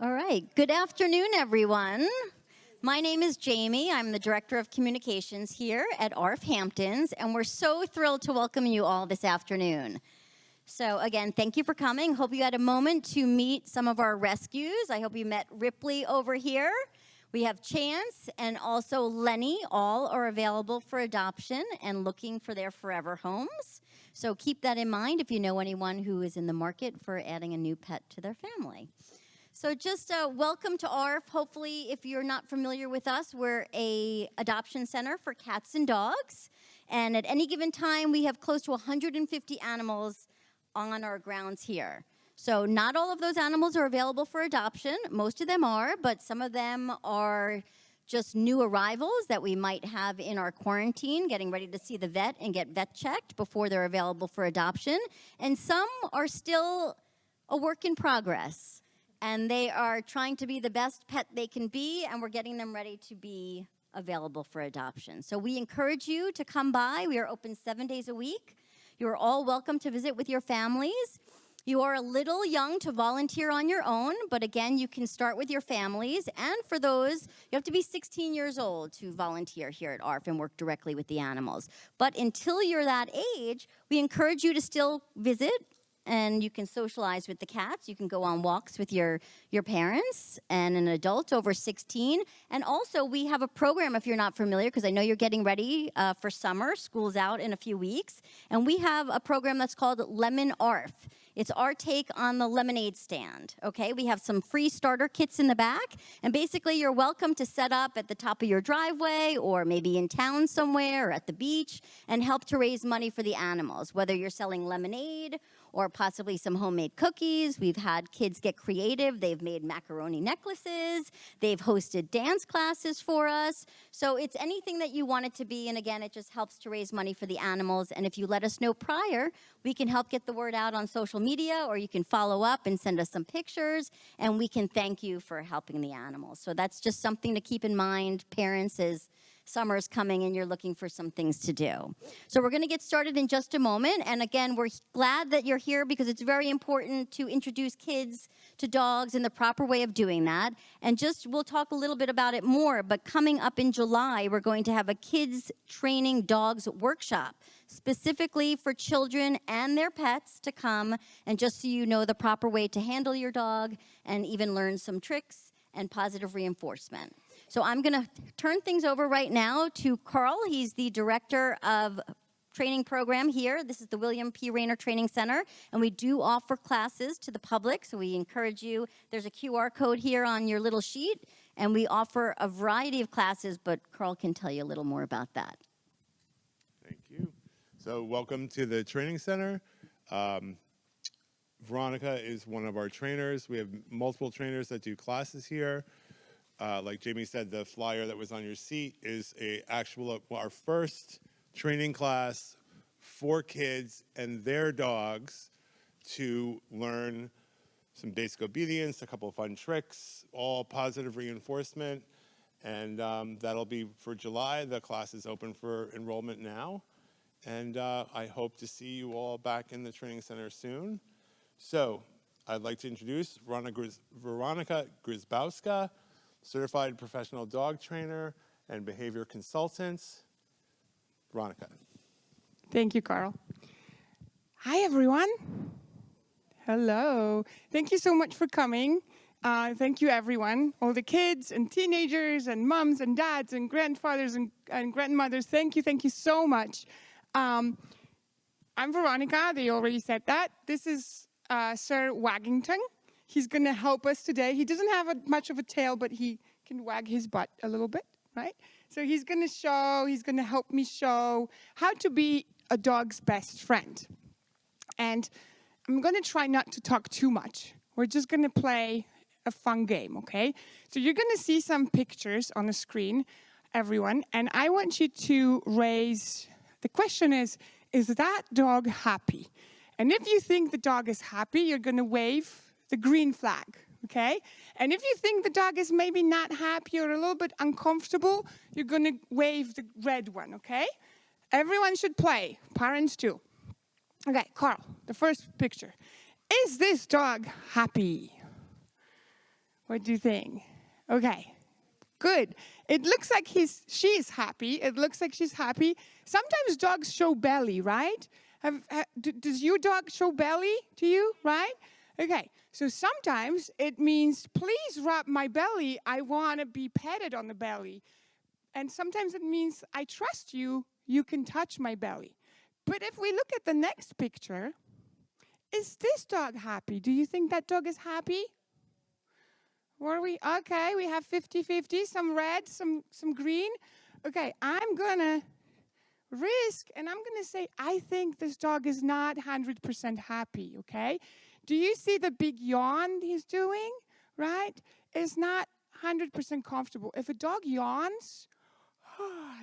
All right. Good afternoon, everyone. My name is Jamie. I'm the Director of Communications here at ARF Hamptons, and we're so thrilled to welcome you all this afternoon. So again, thank you for coming. Hope you had a moment to meet some of our rescues. I hope you met Ripley over here. We have Chance and also Lenny. All are available for adoption and looking for their forever homes. So keep that in mind if you know anyone who is in the market for adding a new pet to their family. So just welcome to ARF. Hopefully, if you're not familiar with us, we're a adoption center for cats and dogs. And at any given time, we have close to 150 animals on our grounds here. So not all of those animals are available for adoption. Most of them are, but some of them are just new arrivals that we might have in our quarantine, getting ready to see the vet and get vet checked before they're available for adoption. And some are still a work in progress. And they are trying to be the best pet they can be, and we're getting them ready to be available for adoption. So we encourage you to come by. We are open 7 days a week. You are all welcome to visit with your families. You are a little young to volunteer on your own, but again, you can start with your families. And for those, you have to be 16 years old to volunteer here at ARF and work directly with the animals. But until you're that age, we encourage you to still visit, and you can socialize with the cats. You can go on walks with your parents and an adult over 16. And also, we have a program, if you're not familiar, because I know you're getting ready for summer. School's out in a few weeks. And we have a program that's called Lemon ARF. It's our take on the lemonade stand, okay? We have some free starter kits in the back, and basically you're welcome to set up at the top of your driveway or maybe in town somewhere or at the beach and help to raise money for the animals, whether you're selling lemonade or possibly some homemade cookies. We've had kids get creative. They've made macaroni necklaces. They've hosted dance classes for us. So it's anything that you want it to be, and again, it just helps to raise money for the animals. And if you let us know prior, we can help get the word out on social media, or you can follow up and send us some pictures, and we can thank you for helping the animals. So that's just something to keep in mind, parents, as summer's coming and you're looking for some things to do. So we're going to get started in just a moment. And again, we're glad that you're here because it's very important to introduce kids to dogs in the proper way of doing that. And we'll talk a little bit about it more, but coming up in July, we're going to have a kids training dogs workshop specifically for children and their pets to come, and just so you know the proper way to handle your dog and even learn some tricks and positive reinforcement. So I'm going to turn things over right now to Carl. He's the director of training program here. This is the William P. Rayner Training Center, and we do offer classes to the public, so we encourage you. There's a QR code here on your little sheet, and we offer a variety of classes, but Carl can tell you a little more about that. Thank you. So welcome to the training center. Veronica is one of our trainers. We have multiple trainers that do classes here. Like Jamie said, the flyer that was on your seat is our first training class for kids and their dogs to learn some basic obedience, a couple of fun tricks, all positive reinforcement. And that'll be for July. The class is open for enrollment now. And I hope to see you all back in the training center soon. So I'd like to introduce Veronica Grzybowska, certified professional dog trainer and behavior consultant. Veronica. Thank you, Carl. Hi, everyone. Hello. Thank you so much for coming. Thank you, everyone. All the kids and teenagers and moms and dads and grandfathers and grandmothers. Thank you so much. I'm Veronica. They already said that. This is Sir Waggington. He's going to help us today. He doesn't have much of a tail, but he can wag his butt a little bit, right? So he's going to help me show how to be a dog's best friend. And I'm going to try not to talk too much. We're just going to play a fun game, okay? So you're going to see some pictures on the screen, everyone, and I want you to the question is that dog happy? And if you think the dog is happy, you're going to wave the green flag, okay? And if you think the dog is maybe not happy or a little bit uncomfortable, you're going to wave the red one, okay? Everyone should play, parents too. Okay, Carl, the first picture. Is this dog happy? What do you think? Okay, good. It looks like she's happy. It looks like she's happy. Sometimes dogs show belly, right? Does your dog show belly to you, right? Okay, so sometimes it means, please rub my belly. I want to be petted on the belly. And sometimes it means, I trust you. You can touch my belly. But if we look at the next picture, is this dog happy? Do you think that dog is happy? Okay, we have 50-50, some red, some green. Okay, I'm going to risk, and I'm going to say, I think this dog is not 100% happy, okay? Do you see the big yawn he's doing, right? It's not 100% comfortable. If a dog yawns,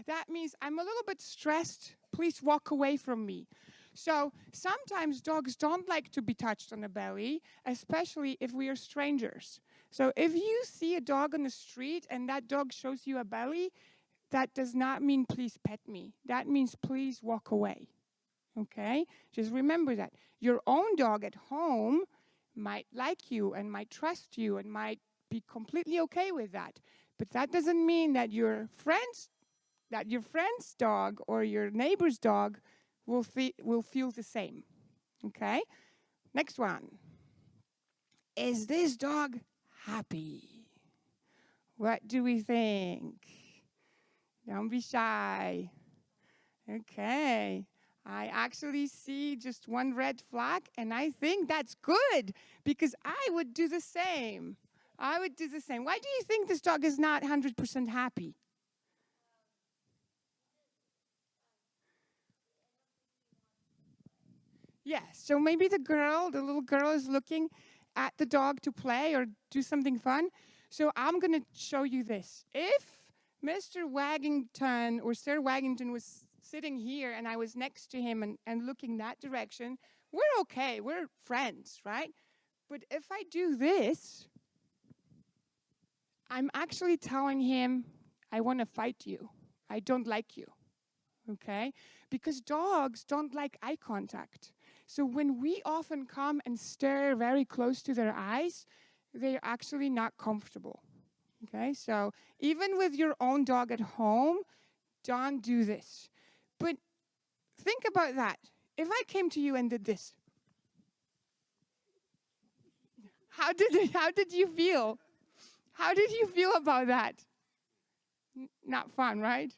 that means I'm a little bit stressed. Please walk away from me. So sometimes dogs don't like to be touched on the belly, especially if we are strangers. So if you see a dog on the street and that dog shows you a belly, that does not mean please pet me. That means please walk away. Okay? Just remember that. Your own dog at home might like you and might trust you and might be completely okay with that. But that doesn't mean that your friend's dog or your neighbor's dog will feel the same. Okay? Next one. Is this dog happy? What do we think? Don't be shy. Okay. I actually see just one red flag, and I think that's good because I would do the same. I would do the same. Why do you think this dog is not 100% happy? Yes, so maybe the little girl is looking at the dog to play or do something fun. So I'm going to show you this. If Mr. Waggington or Sir Waggington was sitting here and I was next to him and looking that direction, we're okay. We're friends, right? But if I do this, I'm actually telling him, I want to fight you. I don't like you, okay? Because dogs don't like eye contact. So when we often come and stare very close to their eyes, they're actually not comfortable, okay? So even with your own dog at home, don't do this. But think about that. If I came to you and did this, how did you feel? How did you feel about that? Not fun, right?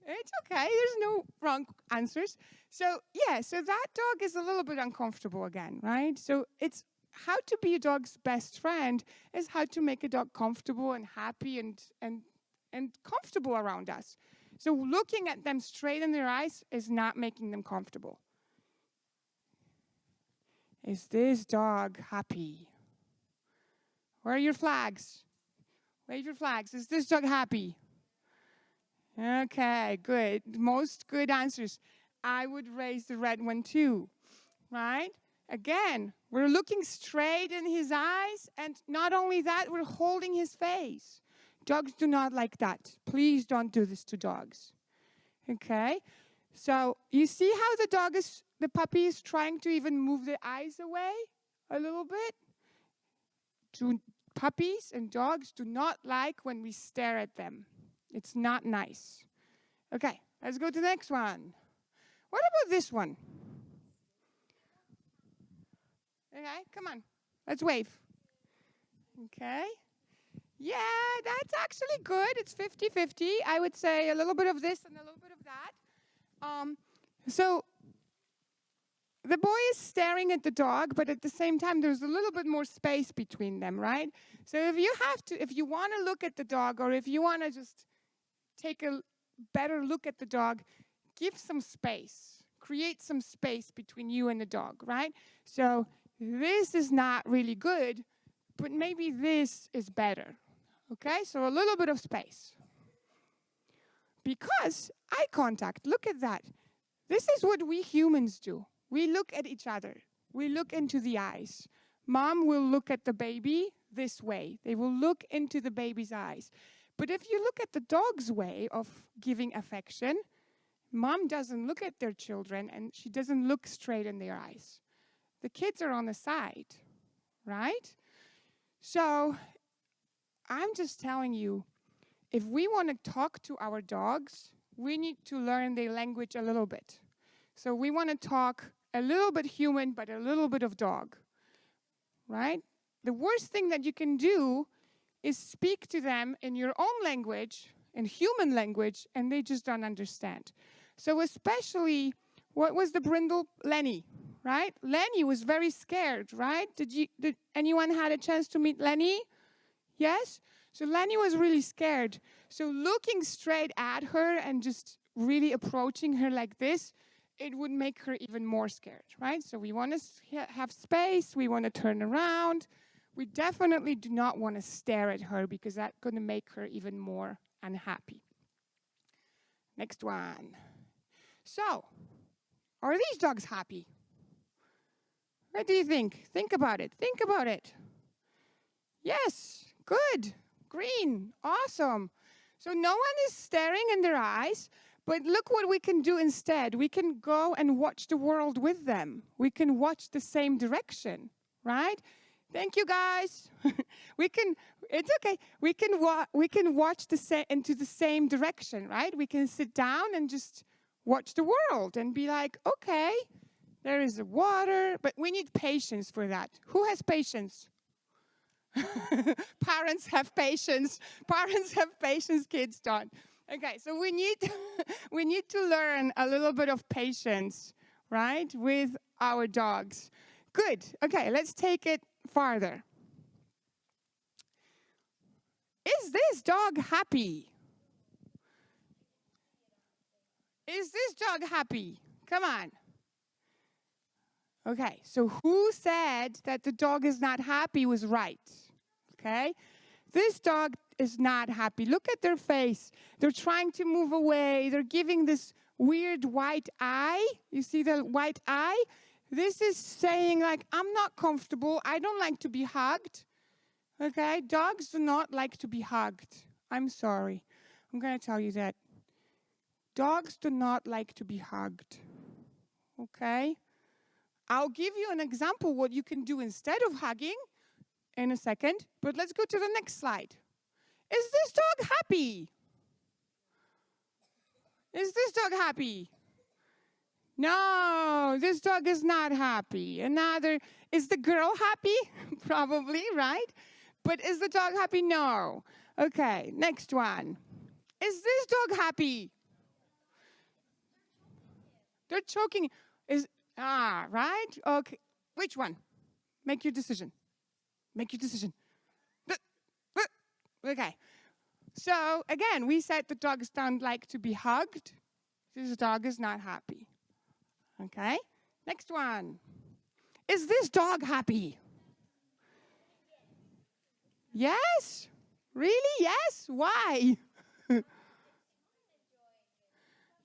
It's okay. There's no wrong answers. So that dog is a little bit uncomfortable again, right? So it's how to be a dog's best friend is how to make a dog comfortable and happy and comfortable around us. So looking at them straight in their eyes is not making them comfortable. Is this dog happy? Where are your flags? Wave your flags. Is this dog happy? Okay, good. Most good answers. I would raise the red one too, right? Again, we're looking straight in his eyes, and not only that, we're holding his face. Dogs do not like that. Please don't do this to dogs. Okay? So you see how the puppy is trying to even move the eyes away a little bit? Puppies and dogs do not like when we stare at them. It's not nice. Okay, let's go to the next one. What about this one? Okay, come on. Let's wave. Okay. Yeah, that's actually good. It's 50-50. I would say a little bit of this and a little bit of that. So the boy is staring at the dog, but at the same time, there's a little bit more space between them, right? So if you want to look at the dog, or if you want to just take a better look at the dog, give some space. Create some space between you and the dog, right? So this is not really good, but maybe this is better. Okay, so a little bit of space. Because eye contact, look at that. This is what we humans do. We look at each other. We look into the eyes. Mom will look at the baby this way. They will look into the baby's eyes. But if you look at the dog's way of giving affection, mom doesn't look at their children and she doesn't look straight in their eyes. The kids are on the side, right? So I'm just telling you, if we want to talk to our dogs, we need to learn their language a little bit. So we want to talk a little bit human, but a little bit of dog, right? The worst thing that you can do is speak to them in your own language, in human language, and they just don't understand. So especially, what was the brindle? Lenny, right? Lenny was very scared, right? Did anyone had a chance to meet Lenny? Yes? So Lenny was really scared. So looking straight at her and just really approaching her like this, it would make her even more scared, right? So we want to have space. We want to turn around. We definitely do not want to stare at her because that's going to make her even more unhappy. Next one. So, are these dogs happy? What do you think? Think about it. Think about it. Yes, good, green, awesome. So no one is staring in their eyes, but look what we can do instead. We can go and watch the world with them. We can watch the same direction, right? Thank you, guys. It's okay. We can watch into the same direction, right? We can sit down and just watch the world and be like, okay, there is the water, but we need patience for that. Who has patience? Parents have patience. Parents have patience, kids don't. Okay, so we need we need to learn a little bit of patience, right, with our dogs. Good. Okay, let's take it farther. Is this dog happy? Is this dog happy? Come on. Okay, so who said that the dog is not happy was right? Okay? This dog is not happy. Look at their face. They're trying to move away. They're giving this weird white eye. You see the white eye? This is saying like, I'm not comfortable. I don't like to be hugged. Okay? Dogs do not like to be hugged. I'm sorry. I'm going to tell you that. Dogs do not like to be hugged. Okay? I'll give you an example what you can do instead of hugging in a second, but let's go to the next slide. Is this dog happy? Is this dog happy? No, this dog is not happy. Is the girl happy? Probably, right? But is the dog happy? No. Okay, next one. Is this dog happy? They're choking. Right? Okay. Which one? Make your decision. Make your decision. Okay. So, again, we said the dogs don't like to be hugged. This dog is not happy. Okay? Next one. Is this dog happy? Yes? Really? Yes? Why?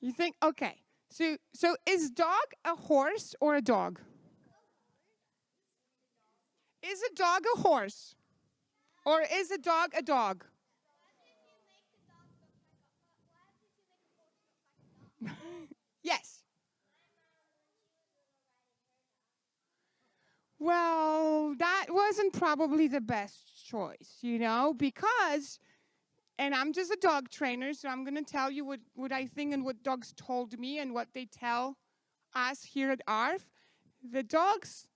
You think, okay. So is dog a horse or a dog? Is a dog a horse? Or is a dog a dog? Yes. Well, that wasn't probably the best choice, because, and I'm just a dog trainer, so I'm going to tell you what I think and what dogs told me and what they tell us here at ARF. The dogs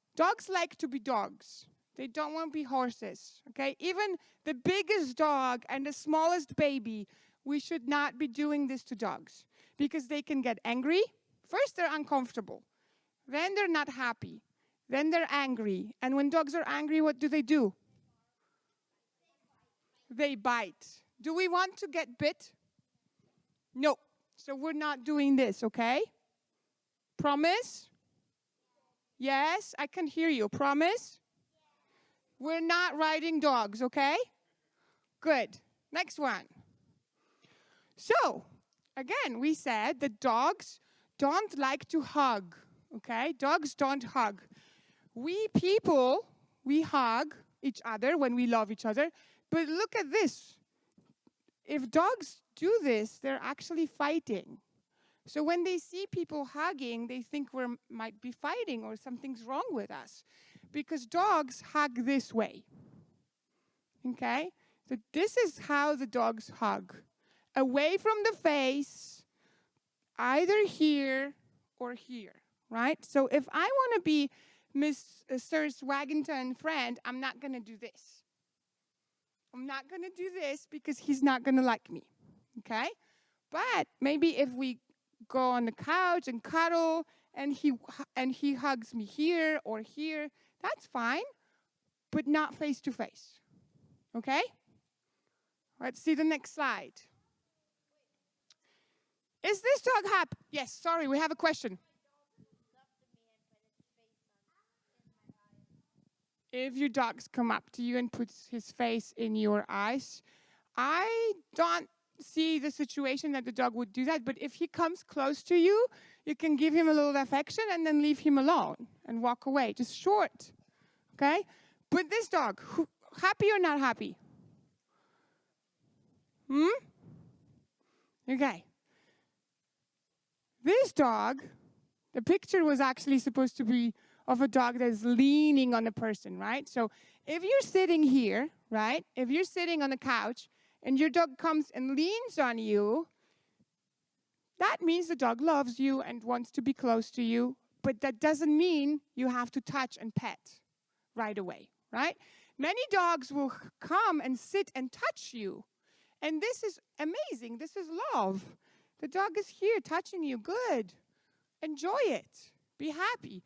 like to be dogs. They don't want to be horses, okay? Even the biggest dog and the smallest baby, we should not be doing this to dogs because they can get angry. First, they're uncomfortable. Then they're not happy. Then they're angry. And when dogs are angry, what do? They bite. Do we want to get bit? No. So we're not doing this, okay? Promise? Yes, I can hear you. Promise? We're not riding dogs, okay? Good. Next one. So, again, we said that dogs don't like to hug, okay? Dogs don't hug. We people, we hug each other when we love each other, but look at this. If dogs do this, they're actually fighting. So when they see people hugging, they think we might be fighting or something's wrong with us. Because dogs hug this way. Okay? So this is how the dogs hug. Away from the face, either here or here, right? So if I want to be Mr. Swaggington friend, I'm not going to do this. I'm not going to do this because he's not going to like me, okay? But maybe if we go on the couch and cuddle and he hugs me here or here, that's fine, but not face to face, okay? Let's see the next slide. Is this dog happy? Yes, sorry, we have a question. If your dogs come up to you and puts his face in your eyes, I don't see the situation that the dog would do that, but if he comes close to you, you can give him a little affection and then leave him alone and walk away, just short, okay? But this dog, happy or not happy? Okay. This dog, the picture was actually supposed to be of a dog that's leaning on a person, right? So if you're sitting here, right? If you're sitting on the couch and your dog comes and leans on you, that means the dog loves you and wants to be close to you, but that doesn't mean you have to touch and pet right away, right? Many dogs will come and sit and touch you, and this is amazing. This is love. The dog is here touching you. Good. Enjoy it. Be happy.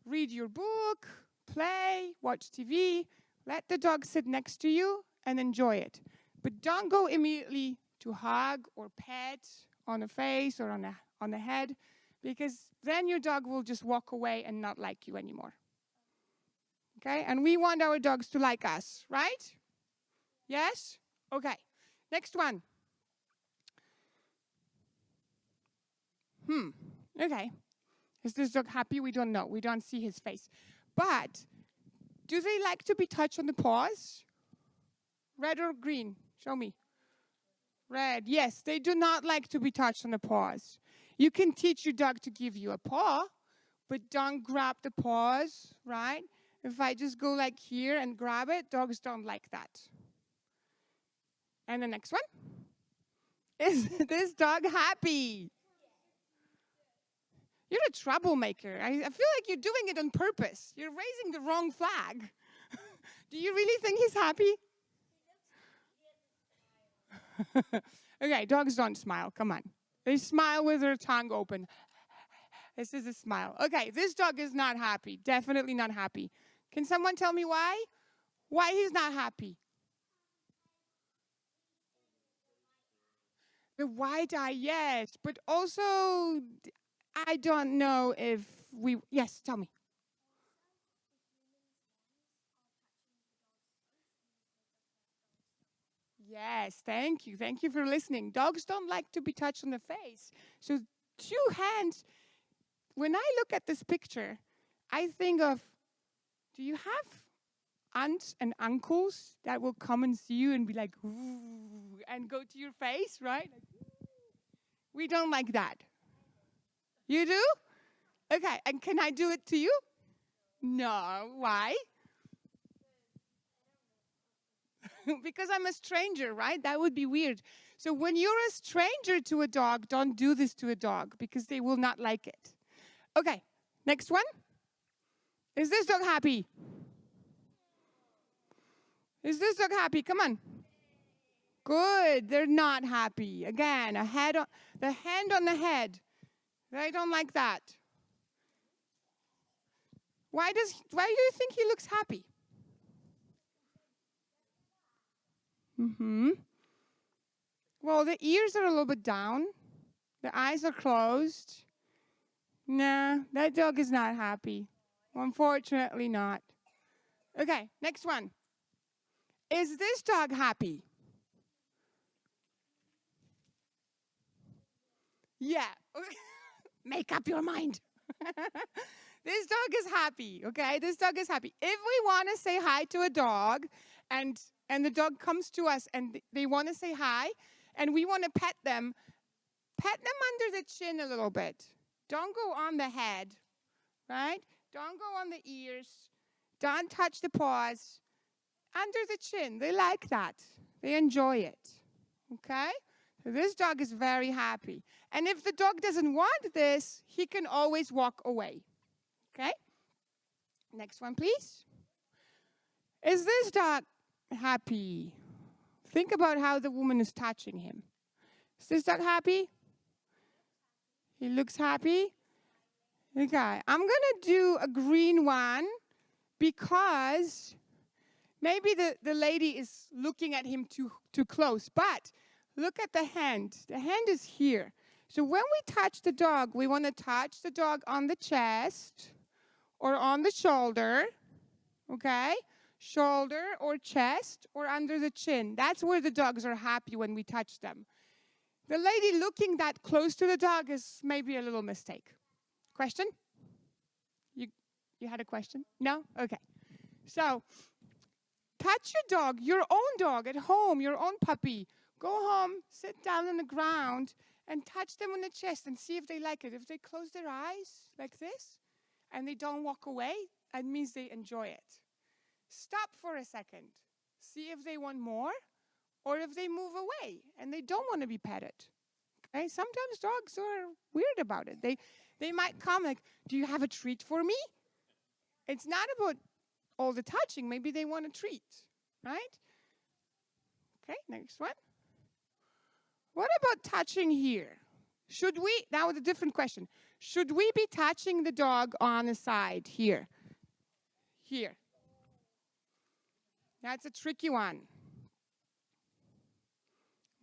Read your book, play, watch TV. Let the dog sit next to you and enjoy it. But don't go immediately to hug or pet on the face or on the head, because then your dog will just walk away and not like you anymore. Okay? And we want our dogs to like us, right? Yes? Okay. Next one. Okay. Is this dog happy? We don't know. We don't see his face. But do they like to be touched on the paws? Red or green? Show me. Red. Yes, they do not like to be touched on the paws. You can teach your dog to give you a paw, but don't grab the paws, right? If I just go like here and grab it, dogs don't like that. And the next one. Is this dog happy? You're a troublemaker. I feel like you're doing it on purpose. You're raising the wrong flag. Do you really think he's happy? Okay, dogs don't smile. Come on. They smile with their tongue open. This is a smile. Okay, this dog is not happy. Definitely not happy. Can someone tell me why? Why he's not happy? The wide eye, yes. But also, I don't know if we... Yes, tell me. Yes, thank you. Thank you for listening. Dogs don't like to be touched on the face. So 2 hands. When I look at this picture, I think of, do you have aunts and uncles that will come and see you and be like, ooh, and go to your face, right? Like, we don't like that. You do? Okay, and can I do it to you? No, why? Because I'm a stranger, right? That would be weird. So when you're a stranger to a dog, don't do this to a dog because they will not like it. Okay, next one. Is this dog happy? Is this dog happy? Come on. Good. They're not happy. Again, the hand on the head. They don't like that. Why do you think he looks happy? Well, the ears are a little bit down. The eyes are closed. Nah, that dog is not happy. Unfortunately not. Okay, next one. Is this dog happy? Yeah. Make up your mind. This dog is happy, okay? This dog is happy. If we want to say hi to a dog and the dog comes to us and they want to say hi and we want to pet them under the chin a little bit. Don't go on the head, right? Don't go on the ears. Don't touch the paws. under the chin. They like that. They enjoy it. Okay? So this dog is very happy. And if the dog doesn't want this, he can always walk away. Okay? Next one, please. Is this dog happy? Think about how the woman is touching him. Is this dog happy? He looks happy? Okay, I'm going to do a green one because maybe the lady is looking at him too close. But look at the hand. The hand is here. So when we touch the dog, we want to touch the dog on the chest or on the shoulder. Okay? Shoulder or chest or under the chin. That's where the dogs are happy when we touch them. The lady looking that close to the dog is maybe a little mistake. Question? You had a question? No? Okay. So, touch your own dog at home, your own puppy. Go home, sit down on the ground, and touch them on the chest and see if they like it. If they close their eyes like this and they don't walk away, that means they enjoy it. Stop for a second. See if they want more or if they move away and they don't want to be petted. Okay? Sometimes dogs are weird about it. They might come like, do you have a treat for me? It's not about all the touching. Maybe they want a treat, right? Okay, next one. What about touching here? Now with a different question. Should we be touching the dog on the side here? Here. That's a tricky one.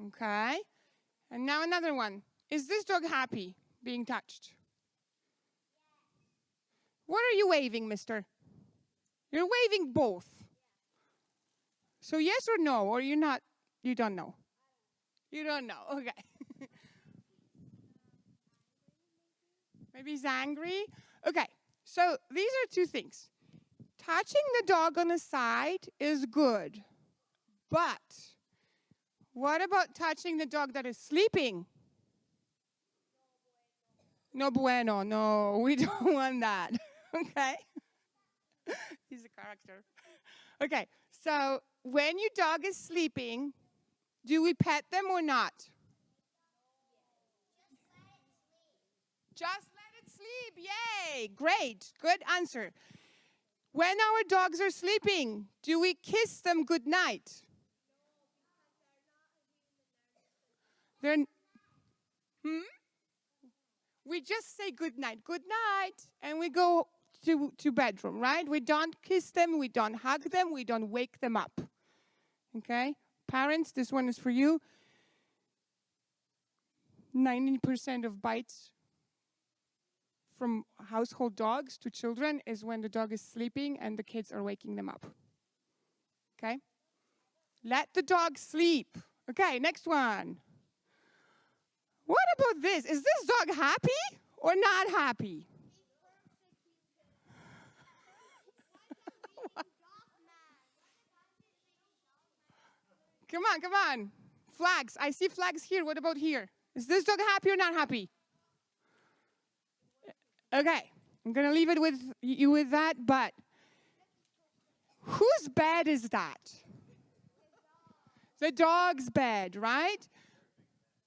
Okay. And now another one. Is this dog happy being touched? What are you waving, mister? You're waving both. So yes or no, or you don't know? You don't know, okay. Maybe he's angry? Okay, so these are two things. Touching the dog on the side is good, but what about touching the dog that is sleeping? No bueno, no, we don't want that, okay? He's a character. Okay, so when your dog is sleeping, do we pet them or not? Just let it sleep. Yay, great, good answer. When our dogs are sleeping, do we kiss them good night? We just say good night, and we go to bedroom, right? We don't kiss them, we don't hug them, we don't wake them up. Okay? Parents, this one is for you. 90% of bites from household dogs to children is when the dog is sleeping and the kids are waking them up. Okay? Let the dog sleep. Okay, next one. What about this? Is this dog happy or not happy? Come on. Flags. I see flags here. What about here? Is this dog happy or not happy? Okay. I'm going to leave it with you with that, but whose bed is that? The dog's bed, right?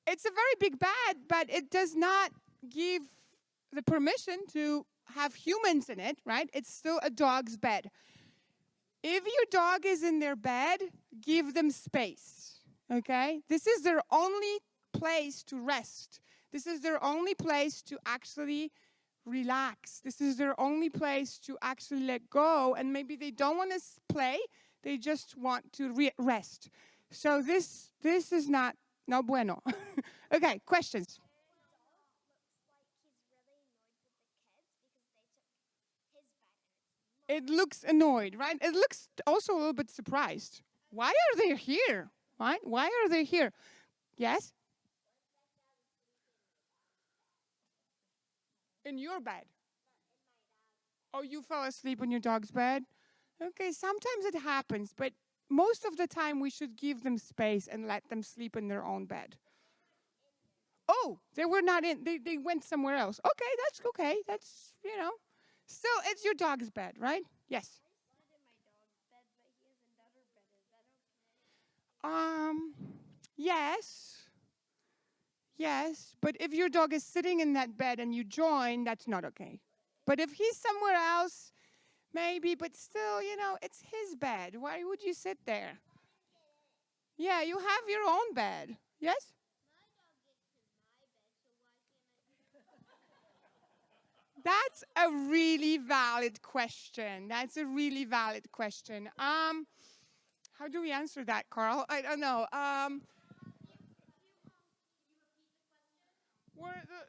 It's a very big bed, but it does not give the permission to have humans in it, right? It's still a dog's bed. If your dog is in their bed, give them space, okay? This is their only place to rest. This is their only place to actually relax. This is their only place to actually let go, and maybe they don't want to play, they just want to rest. So this is not no bueno. Okay, questions? It looks annoyed, right? It looks also a little bit surprised. Why are they here? Right? Why are they here? Yes? In your bed? Oh, you fell asleep in your dog's bed? Okay, sometimes it happens, but most of the time we should give them space and let them sleep in their own bed. Oh, they were not in, they went somewhere else. Okay, that's okay. That's, Still, it's your dog's bed, right? Yes. Yes. Yes, but if your dog is sitting in that bed and you join, that's not okay. But if he's somewhere else, maybe, but still, it's his bed. Why would you sit there? Yeah, you have your own bed. Yes? That's a really valid question. That's a really valid question. How do we answer that, Carl? I don't know.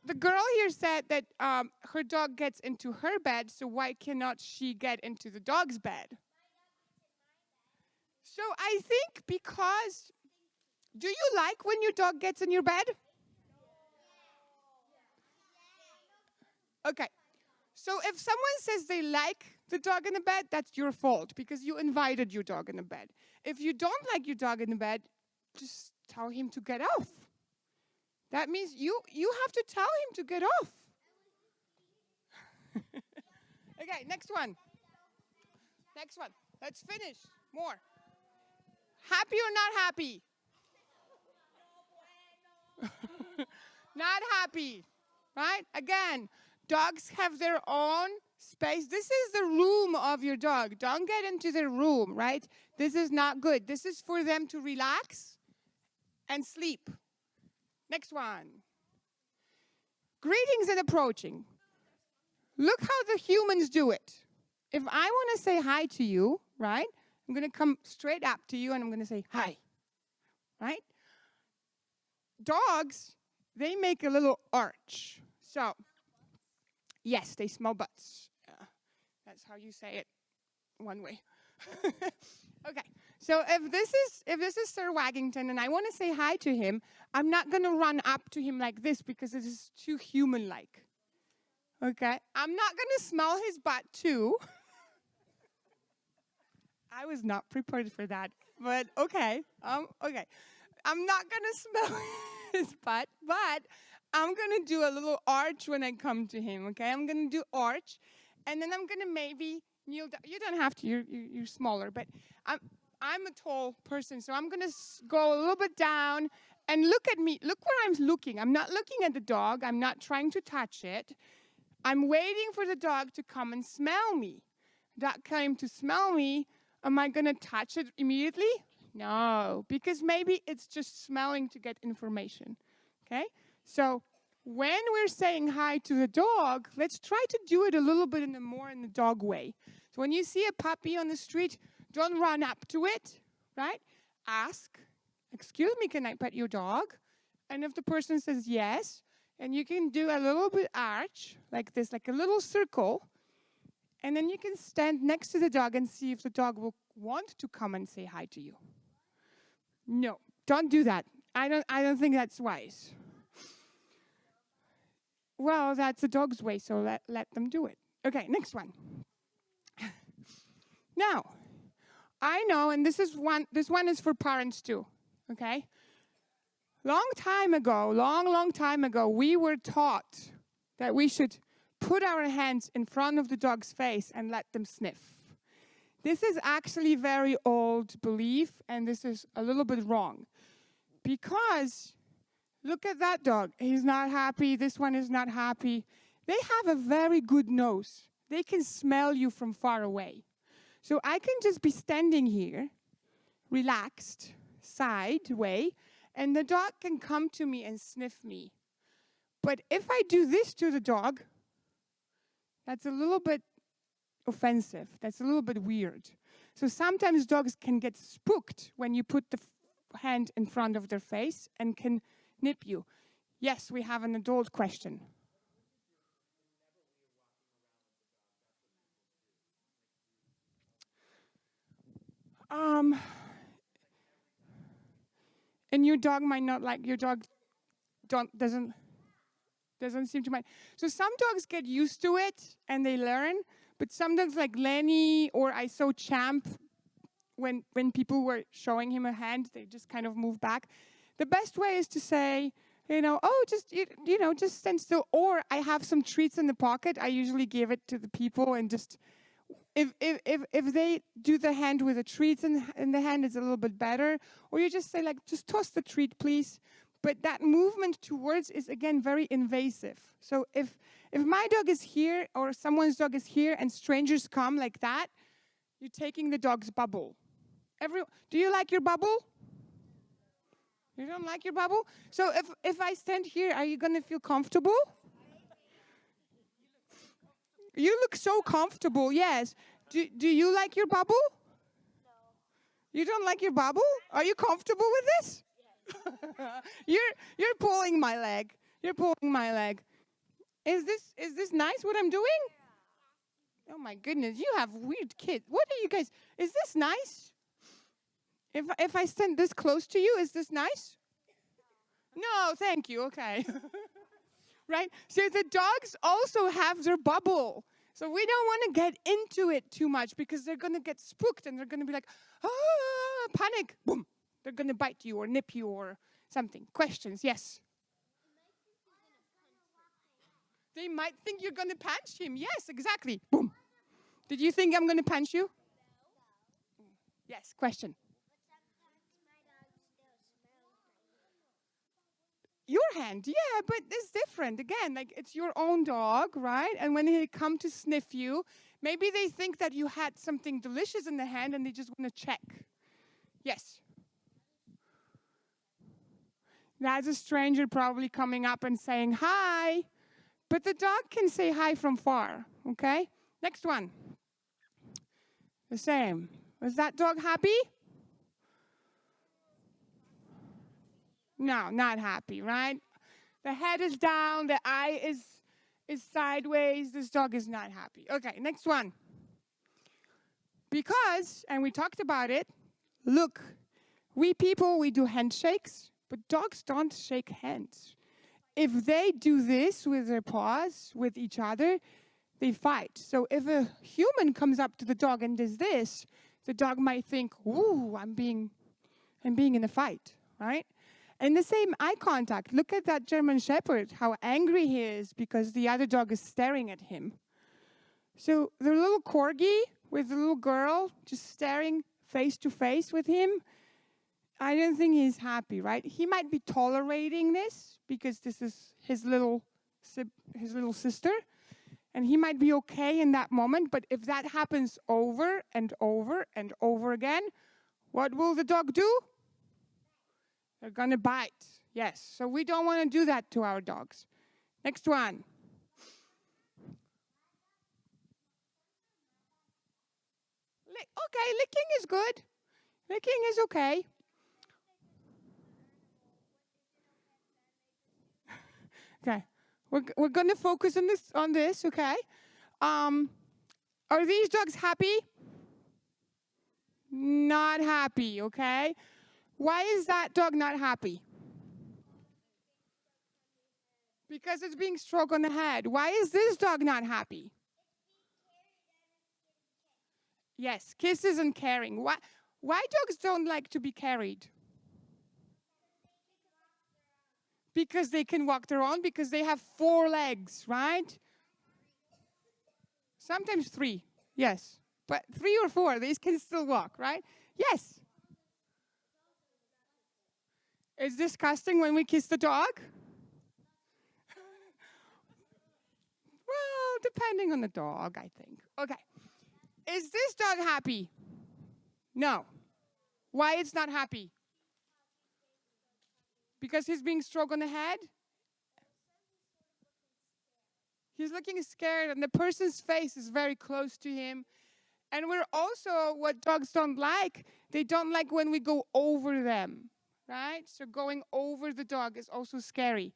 The girl here said that her dog gets into her bed, so why cannot she get into the dog's bed? So I think because, do you like when your dog gets in your bed? Okay. So if someone says they like the dog in the bed, that's your fault because you invited your dog in the bed. If you don't like your dog in the bed, just tell him to get off. That means you have to tell him to get off. Okay, next one. Next one. Let's finish. More. Happy or not happy? Not happy, right? Again, dogs have their own space. This is the room of your dog. Don't get into their room, right? This is not good. This is for them to relax and sleep. Next one. Greetings and approaching. Look how the humans do it. If I want to say hi to you, right? I'm going to come straight up to you and I'm going to say hi, right? Dogs, they make a little arch. So, yes, they smell butts. That's how you say it, one way. Okay, so if this is Sir Waggington and I want to say hi to him, I'm not going to run up to him like this because it is too human-like. Okay, I'm not going to smell his butt too. I was not prepared for that, but okay. Okay, I'm not going to smell his butt, but I'm going to do a little arch when I come to him, okay? I'm going to do arch, and then I'm going to maybe kneel down. You don't have to, you're smaller, but I'm a tall person, so I'm going to go a little bit down and look at me. Look where I'm looking. I'm not looking at the dog. I'm not trying to touch it. I'm waiting for the dog to come and smell me. Dog came to smell me. Am I going to touch it immediately? No, because maybe it's just smelling to get information, okay? So when we're saying hi to the dog, let's try to do it a little bit in the dog way. So when you see a puppy on the street, don't run up to it, right? Ask, excuse me, can I pet your dog? And if the person says yes, and you can do a little bit arch, like this, like a little circle, and then you can stand next to the dog and see if the dog will want to come and say hi to you. No, don't do that. I don't think that's wise. Well, that's the dog's way, so let them do it. Okay, next one. Now, I know, and this one is for parents too, okay? Long time ago, we were taught that we should put our hands in front of the dog's face and let them sniff. This is actually very old belief, and this is a little bit wrong. Because, look at that dog. He's not happy. This one is not happy. They have a very good nose. They can smell you from far away. So I can just be standing here, relaxed, sideway, and the dog can come to me and sniff me. But if I do this to the dog, that's a little bit offensive. That's a little bit weird. So sometimes dogs can get spooked when you put the hand in front of their face and can nip you. Yes, we have an adult question. And your dog might not like, your dog doesn't seem to mind. So some dogs get used to it and they learn, but some dogs like Lenny, or I saw Champ, when people were showing him a hand, they just kind of move back. The best way is to say, just stand still. Or I have some treats in the pocket. I usually give it to the people and just If they do the hand with the treats in the hand, it's a little bit better. Or you just say, like, just toss the treat, please. But that movement towards is, again, very invasive. So if my dog is here or someone's dog is here and strangers come like that, you're taking the dog's bubble. Do you like your bubble? You don't like your bubble? So if I stand here, are you going to feel comfortable? You look so comfortable, yes. Do you like your bubble? No. You don't like your bubble? Are you comfortable with this? You're pulling my leg. You're pulling my leg. Is this nice what I'm doing? Oh my goodness, you have weird kids. What are you guys? Is this nice? If I stand this close to you, is this nice? No, thank you. Okay. Right? So the dogs also have their bubble. So we don't want to get into it too much because they're going to get spooked and they're going to be like, panic. Boom. They're going to bite you or nip you or something. Questions? Yes. They might think you're going to punch him. Yes, exactly. Boom. Did you think I'm going to punch you? No. Yes, question. Your hand, yeah, but it's different. Again, like it's your own dog, right? And when they come to sniff you, maybe they think that you had something delicious in the hand and they just want to check. Yes. That's a stranger probably coming up and saying hi. But the dog can say hi from far, okay? Next one. The same. Was that dog happy? No, not happy, right? The head is down, the eye is sideways. This dog is not happy. Okay, next one. Because, and we talked about it, look, we people, we do handshakes, but dogs don't shake hands. If they do this with their paws, with each other, they fight. So if a human comes up to the dog and does this, the dog might think, ooh, I'm being in a fight, right? And the same eye contact. Look at that German Shepherd, how angry he is because the other dog is staring at him. So the little corgi with the little girl just staring face to face with him, I don't think he's happy, right? He might be tolerating this because this is his little sister, and he might be okay in that moment. But if that happens over and over and over again, what will the dog do? They're going to bite. Yes. So we don't want to do that to our dogs. Next one. Okay, licking is good. Licking is okay. Okay. We're going to focus on this, okay? Are these dogs happy? Not happy, okay? Why is that dog not happy? Because it's being stroked on the head. Why is this dog not happy? Yes, kisses and caring. Why dogs don't like to be carried? Because they can walk their own, because they have 4 legs, right? Sometimes 3, yes. But 3 or 4, they can still walk, right? Yes. It's disgusting when we kiss the dog? Well, depending on the dog, I think. Okay. Is this dog happy? No. Why it's not happy? Because he's being stroked on the head? He's looking scared, and the person's face is very close to him. And we're also, what dogs don't like, they don't like when we go over them, right? So going over the dog is also scary.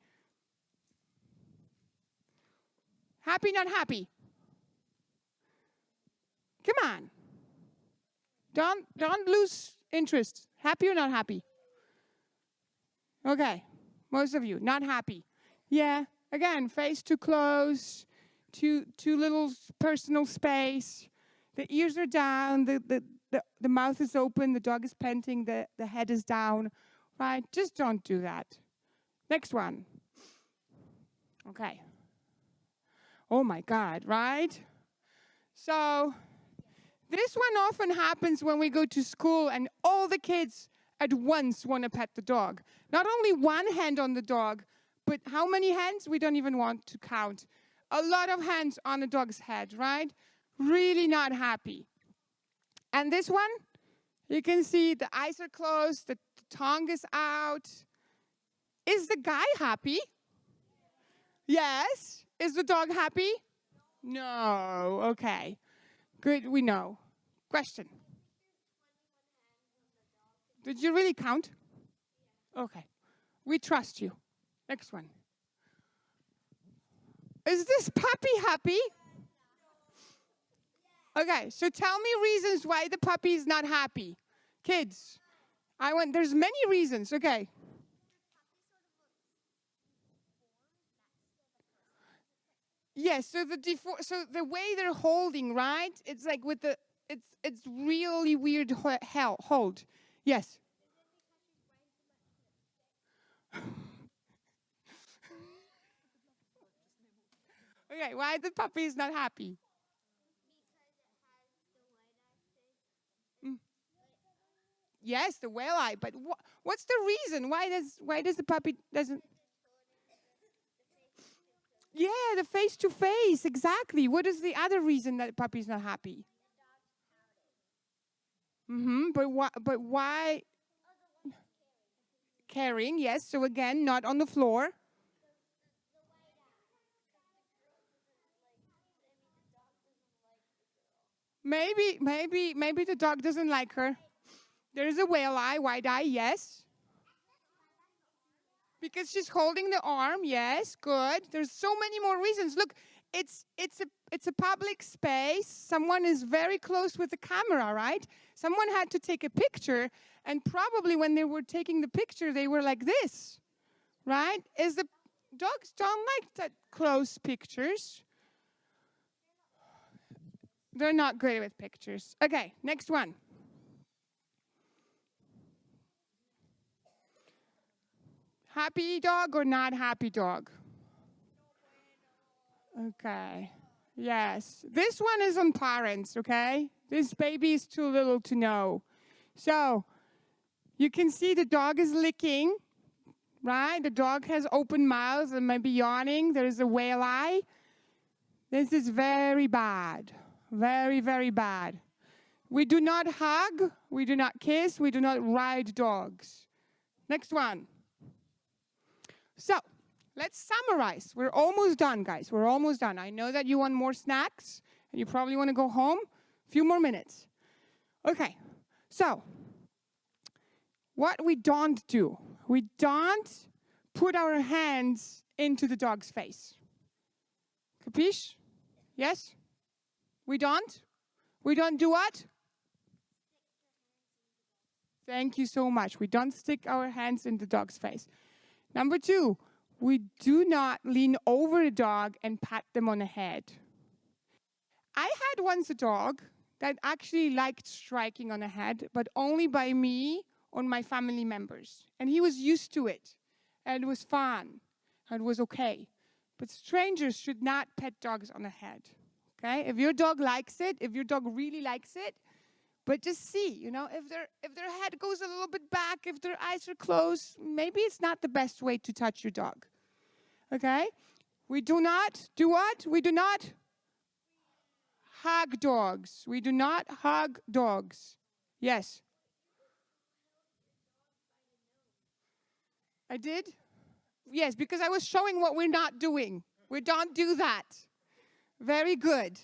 Happy, not happy? Come on. Don't lose interest. Happy or not happy? Okay. Most of you, not happy. Yeah. Again, face too close, too little personal space. The ears are down, the mouth is open, the dog is panting, the head is down, right? Just don't do that. Next one. Okay. Oh my God, right? So This one often happens when we go to school and all the kids at once want to pet the dog. Not only one hand on the dog, but how many hands? We don't even want to count. A lot of hands on the dog's head, right? Really not happy. And this one, you can see the eyes are closed, the tongue is out. Is the guy happy? Yes. Is the dog happy? No. Okay. Good, we know. Question. Did you really count? Okay. We trust you. Next one. Is this puppy happy? Okay, so tell me reasons why the puppy is not happy. Kids, there's many reasons, okay. Yes, so the way they're holding, right? It's like with the, it's really weird hold. Yes. Okay, why the puppy is not happy? Yes, the whale eye, but what's the reason? Why does the puppy doesn't? Yeah, the face to face, exactly. What is the other reason that the puppy's not happy? But why? Carrying, yes. So again, not on the floor. Maybe the dog doesn't like her. There is a whale eye, wide eye, yes. Because she's holding the arm, yes, good. There's so many more reasons. Look, it's a public space. Someone is very close with the camera, right? Someone had to take a picture, and probably when they were taking the picture, they were like this, right? Is the dogs don't like that close pictures. They're not great with pictures. Okay, next one. Happy dog or not happy dog? Okay. Yes. This one is on parents, okay? This baby is too little to know. So, you can see the dog is licking, right? The dog has open mouth and maybe yawning. There is a whale eye. This is very bad. Very, very bad. We do not hug. We do not kiss. We do not ride dogs. Next one. So, let's summarize. We're almost done, guys. We're almost done. I know that you want more snacks, and you probably want to go home. A few more minutes. Okay, so, what we don't do. We don't put our hands into the dog's face. Capiche? Yes? We don't? We don't do what? Thank you so much. We don't stick our hands in the dog's face. Number 2, we do not lean over the dog and pat them on the head. I had once a dog that actually liked striking on the head, but only by me or my family members. And he was used to it. And it was fun. And it was okay. But strangers should not pet dogs on the head. Okay? If your dog likes it, if your dog really likes it, but just see, if their head goes a little bit back, if their eyes are closed, maybe it's not the best way to touch your dog. Okay? We do not do what? We do not hug dogs. We do not hug dogs. Yes. I did? Yes, because I was showing what we're not doing. We don't do that. Very good.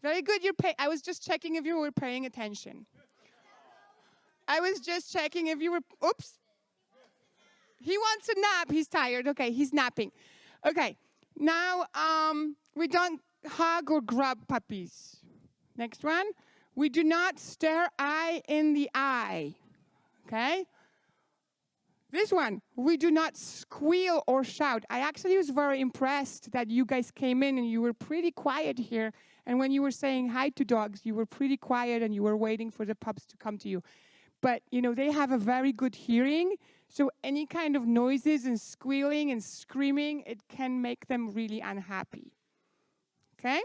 Very good. I was just checking if you were paying attention. I was just checking if you were, oops. He wants a nap. He's tired. Okay, he's napping. Okay, now we don't hug or grab puppies. Next one. We do not stare eye in the eye. Okay? This one, we do not squeal or shout. I actually was very impressed that you guys came in and you were pretty quiet here. And when you were saying hi to dogs, you were pretty quiet and you were waiting for the pups to come to you. But, they have a very good hearing. So any kind of noises and squealing and screaming, it can make them really unhappy. Okay?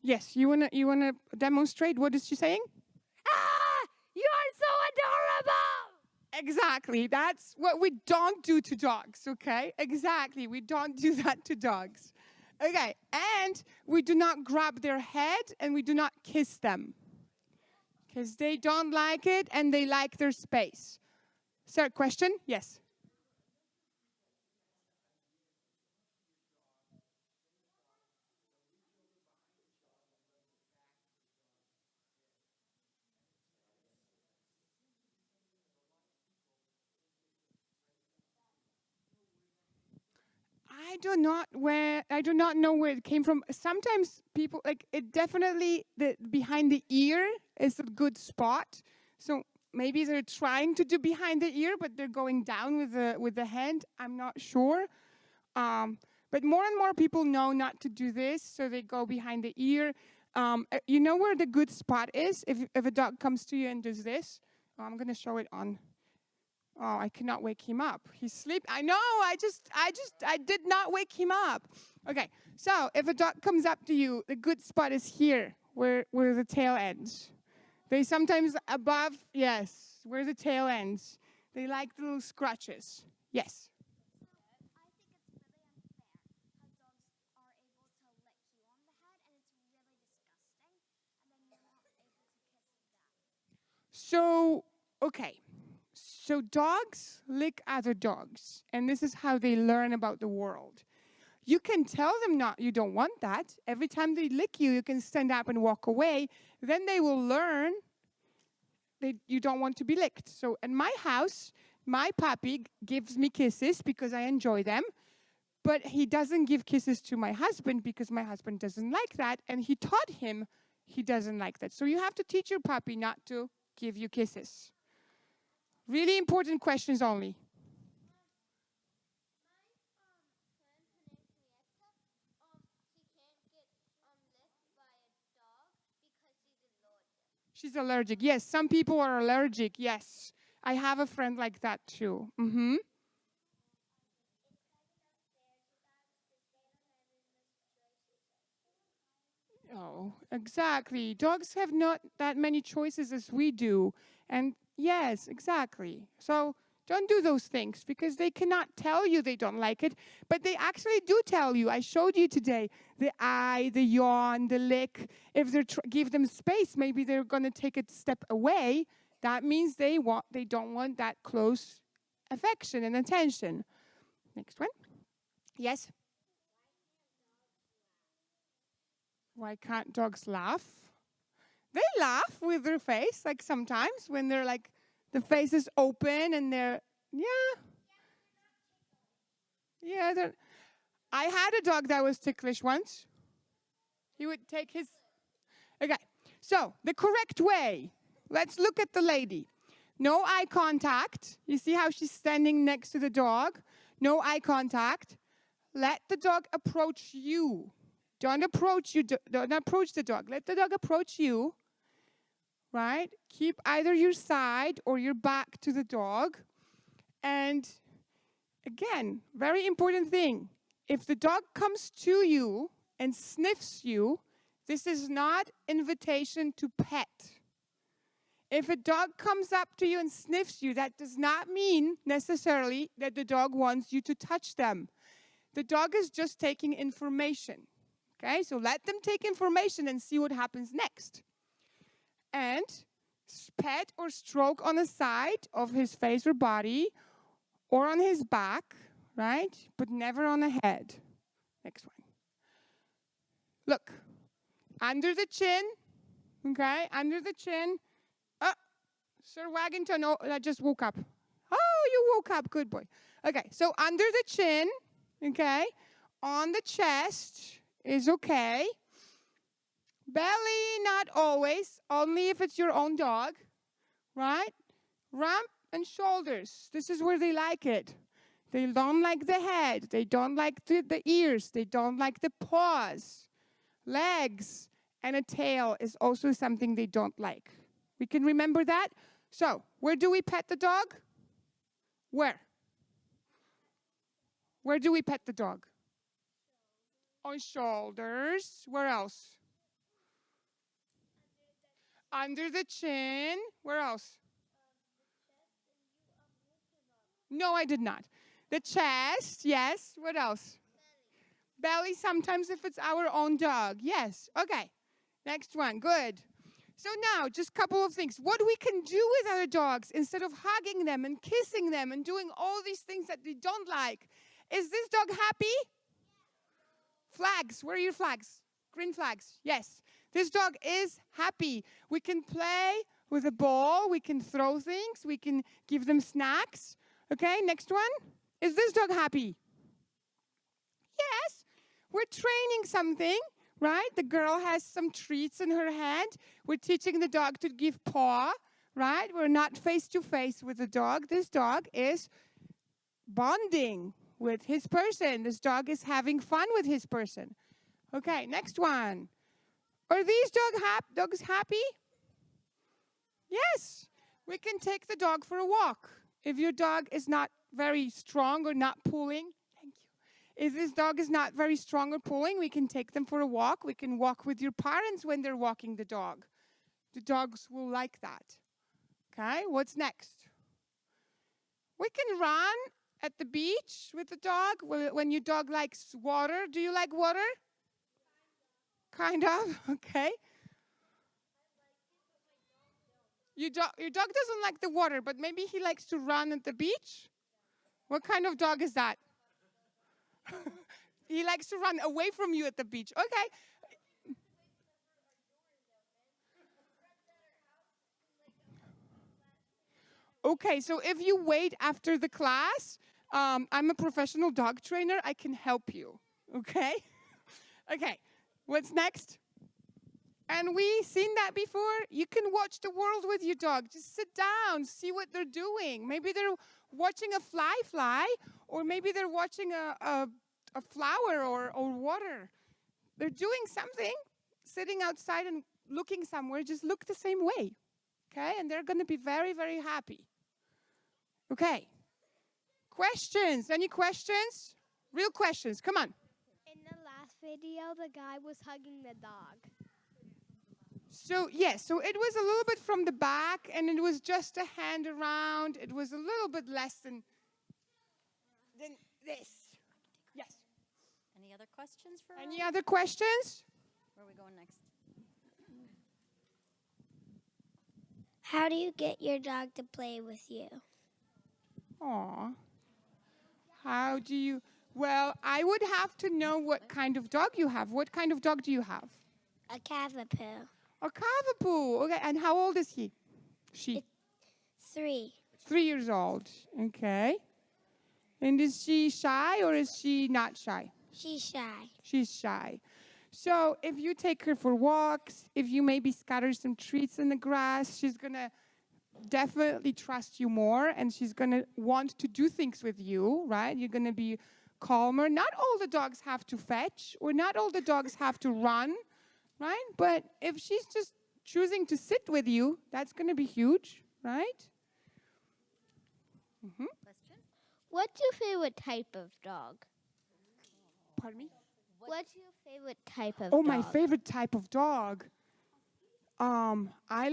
Yes, you wanna demonstrate? What is she saying? Ah, you are so adorable. Exactly. That's what we don't do to dogs, okay? Exactly. We don't do that to dogs. Okay. And we do not grab their head and we do not kiss them because they don't like it and they like their space. Third question? Yes. I do not know where it came from. Sometimes people like it definitely the behind the ear is a good spot. So maybe they're trying to do behind the ear, but they're going down with the hand. I'm not sure. But more and more people know not to do this, so they go behind the ear. You know where the good spot is? If a dog comes to you and does this, I'm gonna show it on. Oh, I cannot wake him up. He's sleep. I know. I did not wake him up. Okay. So if a dog comes up to you, the good spot is here, where the tail ends. They sometimes above, yes, where the tail ends. They like the little scratches. Yes. I think it's really unfair how dogs are able to lick you on the head, and it's really disgusting, and then you're not able to kiss them. So, okay. So dogs lick other dogs, and this is how they learn about the world. You can tell them not, you don't want that. Every time they lick you, you can stand up and walk away. Then they will learn that you don't want to be licked. So in my house, my puppy gives me kisses because I enjoy them, but he doesn't give kisses to my husband because my husband doesn't like that, and he taught him he doesn't like that. So you have to teach your puppy not to give you kisses. Really important questions only. She's allergic. Yes, some people are allergic. Yes. I have a friend like that too. Mm-hmm. Oh, exactly. Dogs have not that many choices as we do. And yes, exactly. So don't do those things because they cannot tell you they don't like it, but they actually do tell you. I showed you today the eye, the yawn, the lick. If they give them space, maybe they're going to take a step away. That means they don't want that close affection and attention. Next one. Yes. Why can't dogs laugh? They laugh with their face, like sometimes when they're like, the face is open and they're, yeah. Yeah. I had a dog that was ticklish once. He would take his. Okay. So, the correct way. Let's look at the lady. No eye contact. You see how she's standing next to the dog? No eye contact. Let the dog approach you. Don't approach you. Don't approach the dog. Let the dog approach you. Right? Keep either your side or your back to the dog. And again, very important thing. If the dog comes to you and sniffs you, this is not invitation to pet. If a dog comes up to you and sniffs you, that does not mean necessarily that the dog wants you to touch them. The dog is just taking information. Okay, so let them take information and see what happens next. And pet or stroke on the side of his face or body or on his back, right? But never on the head. Next one. Look, under the chin, okay, under the chin. Oh, Sir Waggington, oh, I just woke up. Oh, you woke up, good boy. Okay, so under the chin, okay, on the chest is okay. Belly, not always, only if it's your own dog, right? Rump and shoulders, this is where they like it. They don't like the head, they don't like the ears, they don't like the paws. Legs and a tail is also something they don't like. We can remember that? So, where do we pet the dog? Where? Where do we pet the dog? On shoulders. Where else? Under the chin. Where else? No, I did not. The chest, yes. What else? Belly, sometimes if it's our own dog. Yes. Okay. Next one. Good. So now, just a couple of things. What we can do with our dogs instead of hugging them and kissing them and doing all these things that we don't like. Is this dog happy? Flags. Where are your flags? Green flags. Yes. This dog is happy. We can play with a ball. We can throw things. We can give them snacks. Okay, next one. Is this dog happy? Yes. We're training something, right? The girl has some treats in her hand. We're teaching the dog to give paw, right? We're not face to face with the dog. This dog is bonding with his person. This dog is having fun with his person. Okay, next one. Are these dogs happy? Yes. We can take the dog for a walk. If your dog is not very strong or not pulling, thank you. If this dog is not very strong or pulling, we can take them for a walk. We can walk with your parents when they're walking the dog. The dogs will like that. Okay, what's next? We can run at the beach with the dog. When your dog likes water, do you like water? Kind of, okay. Your dog doesn't like the water, but maybe he likes to run at the beach? What kind of dog is that? He likes to run away from you at the beach. Okay. Okay, so if you wait after the class, I'm a professional dog trainer. I can help you, okay? Okay, what's next? And we've seen that before. You can watch the world with your dog. Just sit down, see what they're doing. Maybe they're watching a fly, or maybe they're watching a flower or water. They're doing something, sitting outside and looking somewhere. Just look the same way, okay? And they're going to be very, very happy. Okay. Questions? Any questions? Real questions. Come on. In the last video, the guy was hugging the dog. So, yes, so it was a little bit from the back, and it was just a hand around. It was a little bit less than this. Yes. Any other questions for Any other questions? Where are we going next? How do you get your dog to play with you? Aw. How do you... Well, I would have to know what kind of dog you have. What kind of dog do you have? A cavapoo. A cavapoo. Okay, and how old is he? She? 3. 3 years old. Okay. And is she shy or is she not shy? She's shy. She's shy. So if you take her for walks, if you maybe scatter some treats in the grass, she's going to definitely trust you more, and she's going to want to do things with you, right? You're going to be calmer. Not all the dogs have to fetch, or not all the dogs have to run, right? But if she's just choosing to sit with you, that's going to be huge, right? Mm-hmm. Question? What's your favorite type of dog? Pardon me? What's your favorite type of dog? Oh, my favorite type of dog. I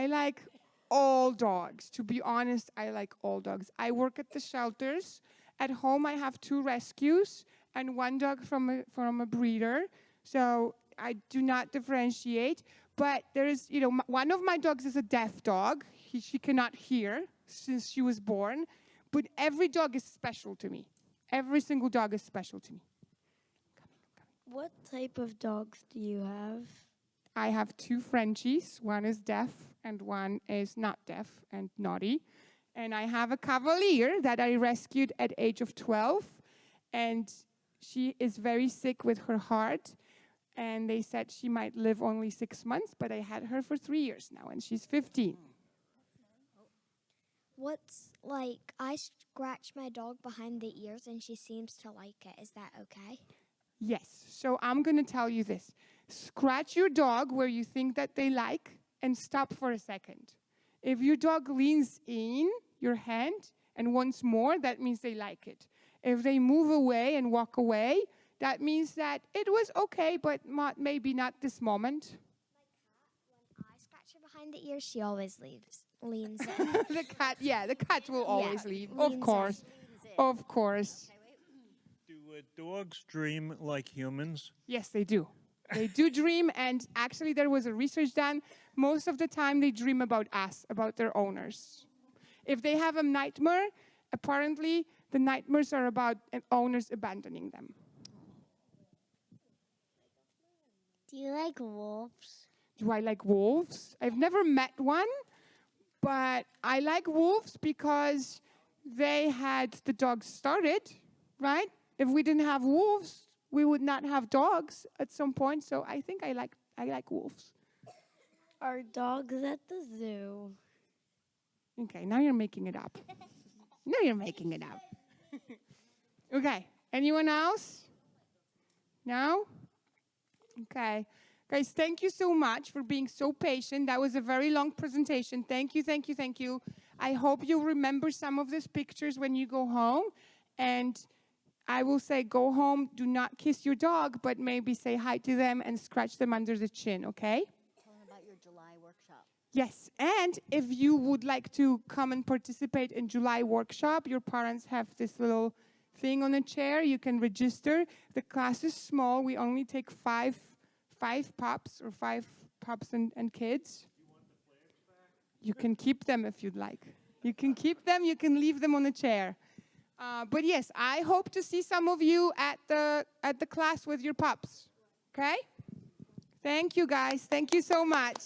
like all dogs. To be honest, I like all dogs. I work at the shelters. At home, I have 2 rescues and 1 dog from a breeder. So I do not differentiate. But there is, one of my dogs is a deaf dog. She cannot hear since she was born. But every dog is special to me. Every single dog is special to me. What type of dogs do you have? I have 2 Frenchies. One is deaf and one is not deaf and naughty. And I have a Cavalier that I rescued at age of 12. And she is very sick with her heart. And they said she might live only 6 months, but I had her for 3 years now, and she's 15. I scratch my dog behind the ears and she seems to like it. Is that okay? Yes. So I'm going to tell you this. Scratch your dog where you think that they like and stop for a second. If your dog leans in your hand and wants more, that means they like it. If they move away and walk away, that means that it was okay, but maybe not this moment. behind the ear, she always leans in. The cat will always leave. leans Of in. course. Of course. Do dogs dream like humans? Yes, they do. They do dream, and actually there was a research done. Most of the time they dream about us, about their owners. If they have a nightmare, apparently the nightmares are about owners abandoning them. Do you like wolves? Do I like wolves? I've never met one, but I like wolves because they had the dogs started, right? If we didn't have wolves, we would not have dogs at some point. So I think I like wolves. Are dogs at the zoo? Okay, now you're making it up. Now you're making it up. Okay, anyone else? No? Okay. Guys, thank you so much for being so patient. That was a very long presentation. Thank you, thank you, thank you. I hope you remember some of these pictures when you go home. And I will say, go home, do not kiss your dog, but maybe say hi to them and scratch them under the chin, okay? Tell them about your July workshop. Yes, and if you would like to come and participate in July workshop, your parents have this little thing on a chair. You can register. The class is small. We only take five pups or five pups and kids. You can keep them if you'd like. You can keep them. You can leave them on a chair. But yes, I hope to see some of you at the class with your pups. Okay? Thank you, guys. Thank you so much.